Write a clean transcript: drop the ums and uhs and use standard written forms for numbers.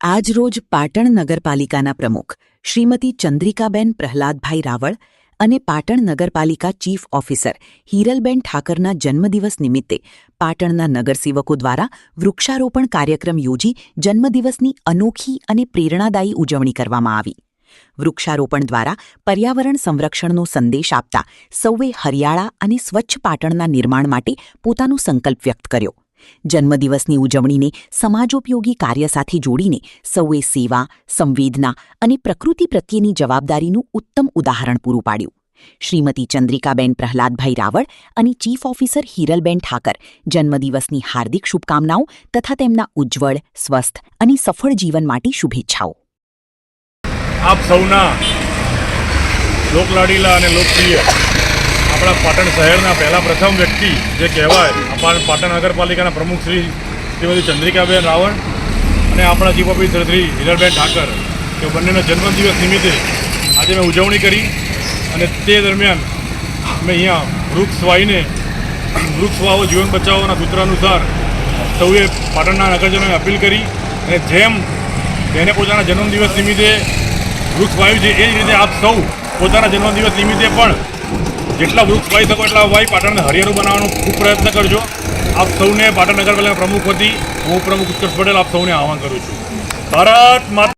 આજરોજ પાટણ નગરપાલિકાના પ્રમુખ શ્રીમતી ચંદ્રિકાબેન પ્રહલાદભાઈ રાવળ અને પાટણ નગરપાલિકા ચીફ ઓફિસર હિરલબેન ઠાકરના જન્મદિવસ નિમિત્તે પાટણના નગરસેવકો દ્વારા વૃક્ષારોપણ કાર્યક્રમ યોજી જન્મદિવસની અનોખી અને પ્રેરણાદાયી ઉજવણી કરવામાં આવી. વૃક્ષારોપણ દ્વારા પર્યાવરણ સંરક્ષણનો સંદેશ આપતા સૌએ હરિયાળા અને સ્વચ્છ પાટણના નિર્માણ માટે પોતાનો સંકલ્પ વ્યક્ત કર્યો. જન્મદિવસની ઉજવણીને સમાજોપયોગી કાર્ય સાથે જોડીને સૌએ સેવા, સંવેદના અને પ્રકૃતિ પ્રત્યેની જવાબદારીનું ઉત્તમ ઉદાહરણ પૂરું પાડ્યું. શ્રીમતી ચંદ્રિકાબેન પ્રહલાદભાઈ રાવળ અને ચીફ ઓફિસર હિરલબેન ઠાકર જન્મદિવસની હાર્દિક શુભકામનાઓ તથા તેમના ઉજ્જવળ, સ્વસ્થ અને સફળ જીવન માટે શુભેચ્છાઓ. આપ સૌના લોકલાડીલા અને લોકપ્રિય આપણા પાટણ શહેરના પહેલા પ્રથમ વ્યક્તિ જે કહેવાય આપણા પાટણ નગરપાલિકાના પ્રમુખ શ્રીમતી ચંદ્રિકાબેન રાવળ અને આપણા ચીફ ઓફિસર શ્રી હિરલબેન ઠાકર કે બંનેનો જન્મદિવસ નિમિત્તે આજે મેં ઉજવણી કરી અને તે દરમિયાન મેં અહીંયા વૃક્ષ વાવીને વૃક્ષ વાવો જીવન બચાવોના સૂત્ર અનુસાર સૌએ પાટણના નગરજનોને અપીલ કરી અને જેમ તેને પોતાના જન્મદિવસ નિમિત્તે વૃક્ષ વાવ્યું છે એ જ રીતે આપ સૌ પોતાના જન્મદિવસ નિમિત્તે પણ જેટલા વૃક્ષ વાવી શકો એટલા વાવી પાટણને હરિયાળું બનાવવાનો ખૂબ પ્રયત્ન કરજો. આપ સૌને પાટણ નગરપાલિકાના પ્રમુખ વતી હું પ્રમુખ ઉત્કર્ષ પટેલ આપ સૌને આહ્વાન કરું છું. ભારત માતા.